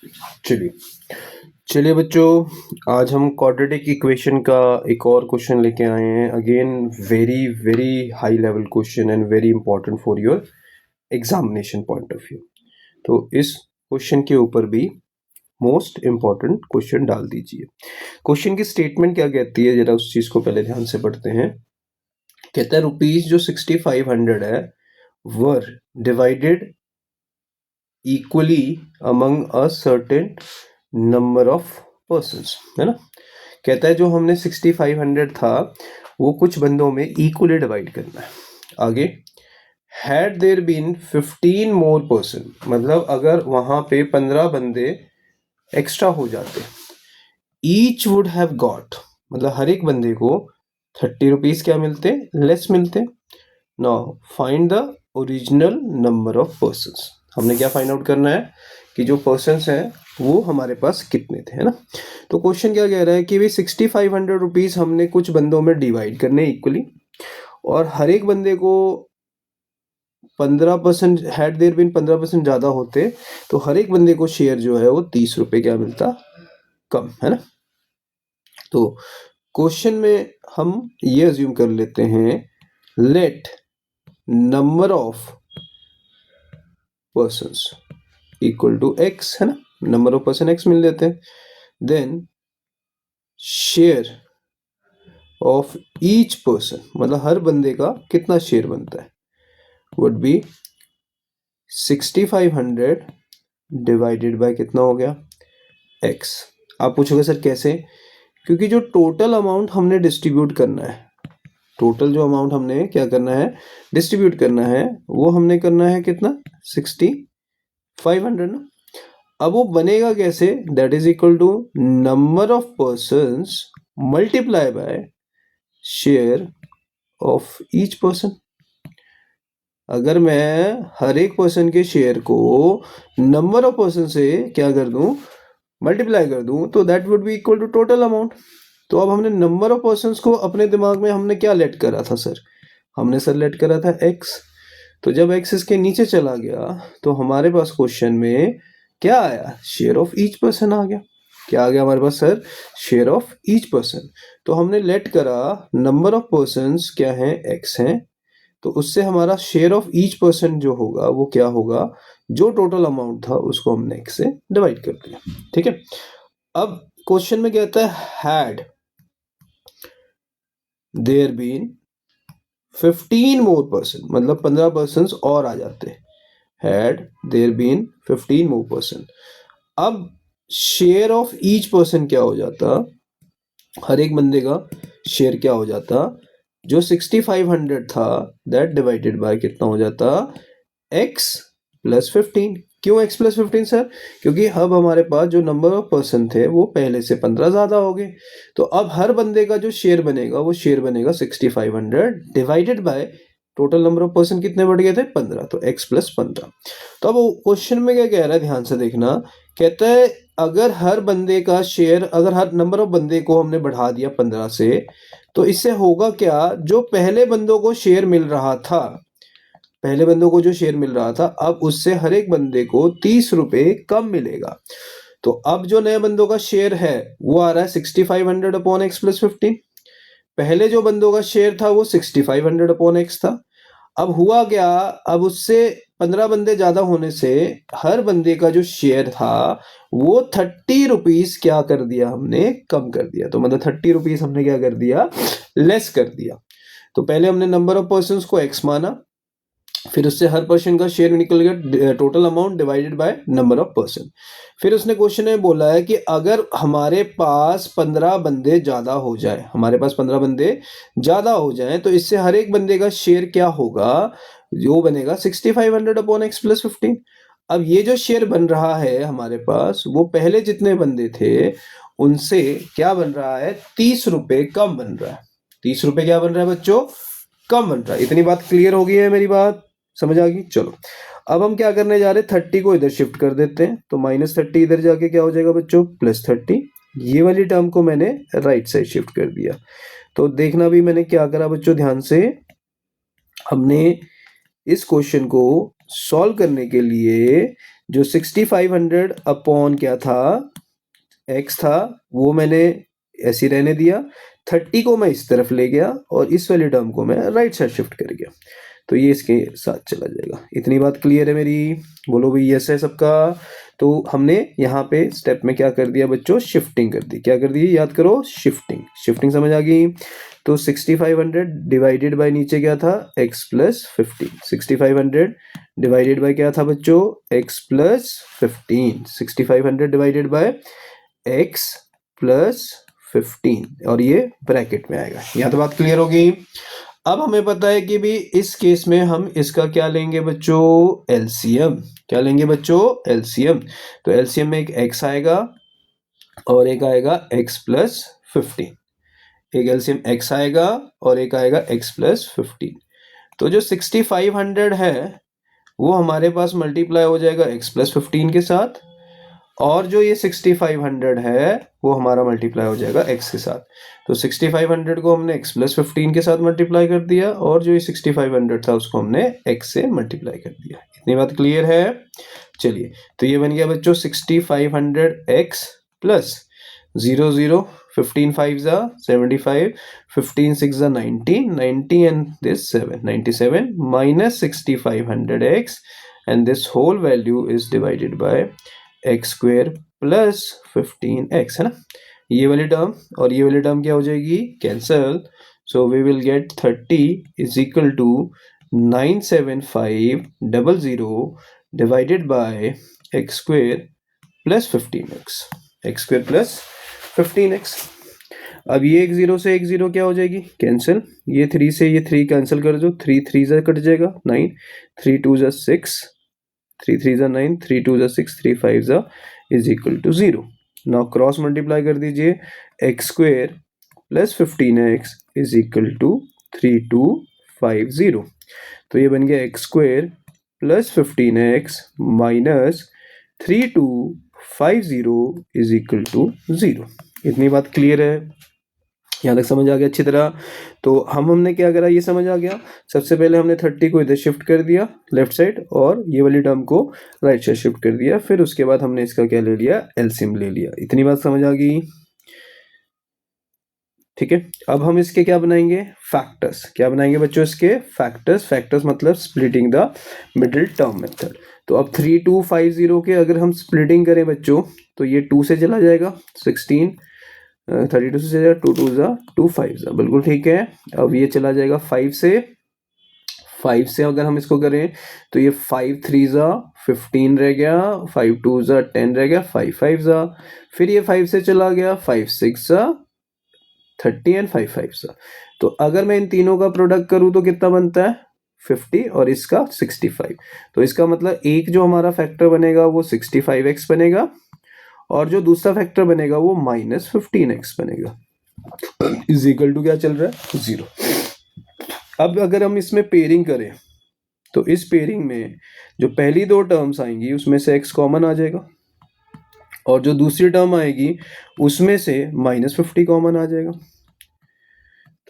चलिए चलिए बच्चों, आज हम क्वाड्रेटिक इक्वेशन का एक और क्वेश्चन लेके आए हैं। Again very very high level question and very important for your examination point of view. तो इस क्वेश्चन के ऊपर भी मोस्ट इम्पॉर्टेंट क्वेश्चन डाल दीजिए। क्वेश्चन की स्टेटमेंट क्या कहती है, जरा उस चीज को पहले ध्यान से पढ़ते हैं। कहता है रुपीज जो 6500 है were divided equally among a certain number of persons, है ना। कहता है जो हमने 6500 था वो कुछ बंदों में इक्वली डिवाइड करना है। आगे had there been 15 more person, मतलब अगर वहां पे 15 बंदे एक्स्ट्रा हो जाते, ईच वुड हैव गॉट, मतलब हर एक बंदे को 30 रुपीज क्या मिलते, लेस मिलते। Now find the original number of persons. हमने क्या फाइंड आउट करना है कि जो पर्सन्स हैं वो हमारे पास कितने थे, है ना। तो क्वेश्चन क्या कह रहा है कि भाई 6500 रुपीज हमने कुछ बंदों में डिवाइड करने इक्वली, और हर एक बंदे को 15% हैड देयर बीन 15% ज्यादा होते तो हर एक बंदे को शेयर जो है वो 30 रुपए क्या मिलता, कम, है ना। तो क्वेश्चन में हम ये अज्यूम कर लेते हैं, let number of persons equal to x, है ना, नंबर ऑफ पर्सन एक्स मिल लेते हैं। Then share of each person, मतलब हर बंदे का कितना शेयर बनता है, वुड बी 6500 डिवाइडेड बाय कितना हो गया, एक्स। आप पूछोगे सर कैसे, क्योंकि जो टोटल अमाउंट हमने डिस्ट्रीब्यूट करना है, टोटल जो अमाउंट हमने क्या करना है, डिस्ट्रीब्यूट करना है, वो हमने करना है कितना, 6500 ना। अब वो बनेगा कैसे, that is equal to number of persons multiply by share of each person. अगर मैं हर एक पर्सन के शेयर को नंबर ऑफ पर्सन से क्या कर दूं, मल्टीप्लाई कर दूं, तो that would be equal to total amount. तो अब हमने नंबर ऑफ पर्सन्स को अपने दिमाग में हमने क्या लेट करा था सर, हमने सर लेट करा था एक्स। तो जब एक्स इसके नीचे चला गया तो हमारे पास क्वेश्चन में क्या आया, शेयर ऑफ ईच पर्सन आ गया। क्या आ गया हमारे पास sir, share of each person. तो हमने लेट करा नंबर ऑफ पर्सन्स क्या है, एक्स हैं, तो उससे हमारा शेयर ऑफ ईच पर्सन जो होगा वो क्या होगा, जो टोटल अमाउंट था उसको हमने एक्स से डिवाइड कर दिया, ठीक है। अब क्वेश्चन में कहता है had there been 15 more person, मतलब 15 पर्सन और आ जाते, had there been 15 more person. अब शेयर ऑफ ईच पर्सन क्या हो जाता, हर एक बंदे का शेयर क्या हो जाता, जो 6500 था दैट डिवाइडेड बाय कितना हो जाता, x प्लस 15। क्यों x प्लस 15 सर, क्योंकि अब हमारे पास जो नंबर ऑफ पर्सन थे वो पहले से 15 ज्यादा हो गए। तो अब हर बंदे का जो शेयर बनेगा वो शेयर बनेगा 6500 divided by total number of person कितने बढ़ गए थे, 15, तो x प्लस 15। तो अब क्वेश्चन में क्या कह रहा है, ध्यान से देखना। कहता है अगर हर बंदे का शेयर, अगर हर नंबर ऑफ बंदे को हमने बढ़ा दिया 15 से, तो इससे होगा क्या, जो पहले बंदों को शेयर मिल रहा था, पहले बंदों को जो शेयर मिल रहा था, अब उससे हर एक बंदे को 30 रुपए कम मिलेगा। तो अब जो नए बंदों का शेयर है वो आ रहा है 6500 अपॉन एक्स प्लस 15। पहले जो बंदों का शेयर था वो 6500 अपॉन एक्स था। अब हुआ क्या, अब उससे 15 बंदे ज्यादा होने से हर बंदे का जो शेयर था वो 30 रुपीज क्या कर दिया, हमने कम कर दिया। तो मतलब 30 रुपीज हमने क्या कर दिया, लेस कर दिया। तो पहले हमने नंबर ऑफ पर्सन को एक्स माना, फिर उससे हर पर्सन का शेयर निकल गया, total amount divided by number of person. फिर उसने क्वेश्चन में बोला है कि अगर हमारे पास 15 बंदे ज्यादा हो जाए, हमारे पास 15 बंदे ज्यादा हो जाए, तो इससे हर एक बंदे का शेयर क्या होगा, जो बनेगा 6500 अपॉन एक्स प्लस 15। अब ये जो शेयर बन रहा है हमारे पास, वो पहले जितने बंदे थे उनसे क्या बन रहा है, 30 रुपए कम बन रहा है। 30 रुपए क्या बन रहा है बच्चों, कम बन रहा है। इतनी बात क्लियर हो गई है, मेरी बात समझ आ गई। चलो अब हम क्या करने जा रहे हैं, 30 को इधर शिफ्ट कर देते हैं, तो -30 इधर जाके क्या हो जाएगा बच्चों, +30। ये वाली टर्म को मैंने राइट साइड शिफ्ट कर दिया। तो देखना भी मैंने क्या करा बच्चों, ध्यान से। हमने इस क्वेश्चन को सॉल्व करने के लिए जो 6500 अपॉन क्या था, x था, वो मैंने ऐसे रहने दिया, 30 को मैं इस तरफ ले गया और इस वाली टर्म को मैं राइट साइड शिफ्ट कर गया, तो ये इसके साथ चला जाएगा। इतनी बात क्लियर है मेरी? बोलो भाई यस है सबका। तो हमने यहाँ पे स्टेप में क्या कर दिया बच्चों, शिफ्टिंग कर दी। क्या कर दी, याद करो, शिफ्टिंग। शिफ्टिंग समझ आ गई? तो 6500 डिवाइडेड बाय नीचे क्या था, x प्लस 15। 6500 डिवाइडेड बाय क्या था बच्चों, x plus 15। 6500 divided by x plus 15 और ये ब्रैकेट में आएगा। यहाँ तो बात क्लियर होगी। अब हमें पता है कि भी इस केस में हम इसका क्या लेंगे बच्चों, एलसीएम। क्या लेंगे बच्चों, एलसीएम। तो एलसीएम में एक x आएगा और एक आएगा x प्लस 15। एक एलसीएम x आएगा और एक आएगा x प्लस 15। तो जो 6500 है वो हमारे पास मल्टीप्लाई हो जाएगा x प्लस 15 के साथ, और जो ये 6500 है वो हमारा मल्टीप्लाई हो जाएगा x के साथ। तो 6500 को हमने x प्लस 15 के साथ मल्टीप्लाई कर दिया और जो ये 6500 था उसको हमने x से मल्टीप्लाई कर दिया। इतनी बात क्लियर है? चलिए, तो ये बन गया बच्चों 6500x प्लस 0 0 15 5 जा 75, 15 6 जा 90, 90 and this 7, 97 minus 6500x and this whole value is divided by x square plus 15x, है ना। ये वाली टर्म और ये वाली टर्म क्या हो जाएगी, cancel. So we will get 30 is equal to 97500 divided by x square plus 15x, x square plus 15x। अब ये एक जीरो से एक जीरो क्या हो जाएगी, कैंसिल। ये 3 से ये 3 कैंसिल कर दो, 3 3 जा कट जाएगा 9, 3 2 जा 6, 3 3 जा 9, 3 2 जा 6, 3 5 जा is equal to 0। Now cross multiply कर दीजिए, x square plus 15x is equal to 3250। तो ये बन गया x square plus 15x minus 3250 is equal to 0। इतनी बात क्लियर है? यहाँ तक समझ आ गया अच्छी तरह? तो हमने क्या करा, ये समझ आ गया। सबसे पहले हमने 30 को इधर शिफ्ट कर दिया लेफ्ट साइड और ये वाली टर्म को राइट साइड शिफ्ट कर दिया, फिर उसके बाद हमने इसका क्या ले लिया, एलसीएम ले लिया। इतनी बात समझ आ गई? ठीक है, अब हम इसके क्या बनाएंगे, फैक्टर्स। क्या बनाएंगे बच्चों, इसके फैक्टर्स। फैक्टर्स मतलब splitting the middle term method. तो अब 3250 के अगर हम स्प्लिटिंग करें बच्चों तो ये 2 से चला जाएगा, 16 32 से चला, 2 2 जा 2 5 जा, बिल्कुल ठीक है। अब ये चला जाएगा 5 से, 5 से अगर हम इसको करें तो ये 5 3 जा 15 रह गया, 5 2 जा 10 रह गया, 5 5 जा, फिर ये 5 से चला गया, 5 6 जा 30 एंड 5 5 जा। तो अगर मैं इन तीनों का प्रोडक्ट करूं तो कितना बनता है, 50 और इसका 65। तो इसका मतलब एक जो हमारा फैक्टर बनेगा वो 65x बनेगा और जो दूसरा फैक्टर बनेगा वो माइनस 15x बनेगा। इज इक्वल टू क्या चल रहा है, 0। अब अगर हम इसमें पेयरिंग करें तो इस पेयरिंग में जो पहली दो टर्म्स आएंगी उसमें से x कॉमन आ जाएगा और जो दूसरी टर्म आएगी उसमें से -50 कॉमन आ जाएगा।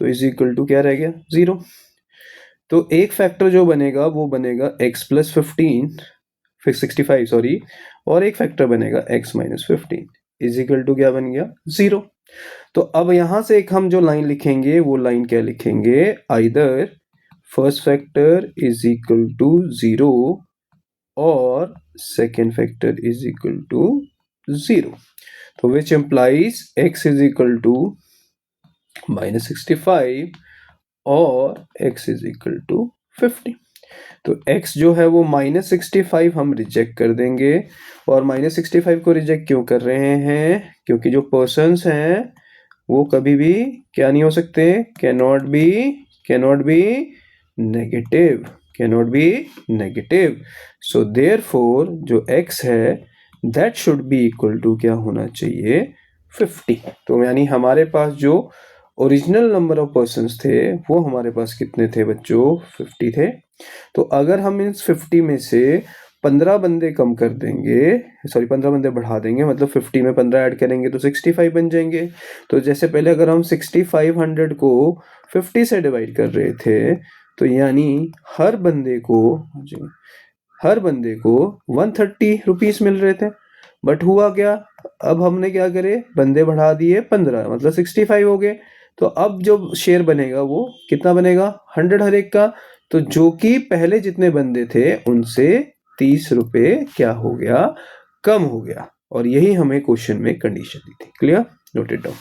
तो इज इक्वल टू क्या रह गया, 0। तो एक फैक्टर जो बनेगा वो बनेगा x प्लस 15 फिर 65 सॉरी, और एक फैक्टर बनेगा x minus 15 is equal to क्या बन गया, 0। तो अब यहां से एक हम जो लाइन लिखेंगे वो लाइन क्या लिखेंगे, either first factor is equal to 0 और second factor is equal to 0। तो which implies x is equal to -65 और x इज इक्वल टू 50। तो x जो है वो -65 हम रिजेक्ट कर देंगे। और -65 को रिजेक्ट क्यों कर रहे हैं, क्योंकि जो पर्सन्स हैं वो कभी भी क्या नहीं हो सकते, cannot be negative, cannot be negative. So therefore जो x है that should be equal to क्या होना चाहिए, 50। तो यानी हमारे पास जो ओरिजिनल नंबर ऑफ पर्सन्स थे वो हमारे पास कितने थे बच्चों, 50 थे। तो अगर हम इस 50 में से 15 बंदे कम कर देंगे, सॉरी 15 बंदे बढ़ा देंगे, मतलब 50 में 15 ऐड करेंगे तो 65 बन जाएंगे। तो जैसे पहले अगर हम 6500 को 50 से डिवाइड कर रहे थे तो यानी हर बंदे को हर बंदे को 130 रुपीस मिल रहे थे, बट हुआ क्या, अब हमने क्या करे, बंदे बढ़ा दिए 15, मतलब 65 हो गए। तो अब जो शेयर बनेगा वो कितना बनेगा, 100 हर एक का। तो जो कि पहले जितने बंदे थे उनसे 30 रुपए क्या हो गया, कम हो गया। और यही हमें क्वेश्चन में कंडीशन दी थी। Clear, note it down.